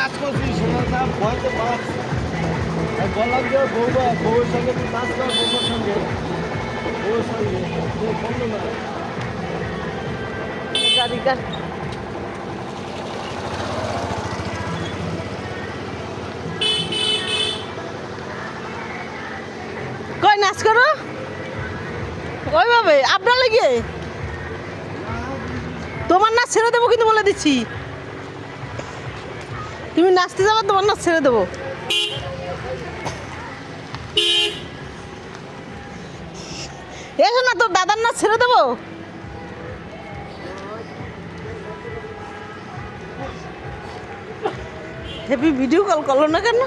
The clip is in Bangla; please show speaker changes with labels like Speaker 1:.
Speaker 1: নাচ করছিস সেটা ভয় তো পাচ্ছি। বললাম যে বউয়ের সঙ্গে তুই নাচ কর, বউয়ের সঙ্গে বললো না।
Speaker 2: গাড়ি গাড়ি কই নাচ করো ওইভাবে আপনার লেগে তোমার নাচ ছেড়ে দেবো কিন্তু বলে দিচ্ছি তুমি নাচতে যাবো তোমার নাচ ছেড়ে দেবো এসো না তোর দাদার নাচ ছেড়ে দেবো হেভি ভিডিও কল করলো না কেন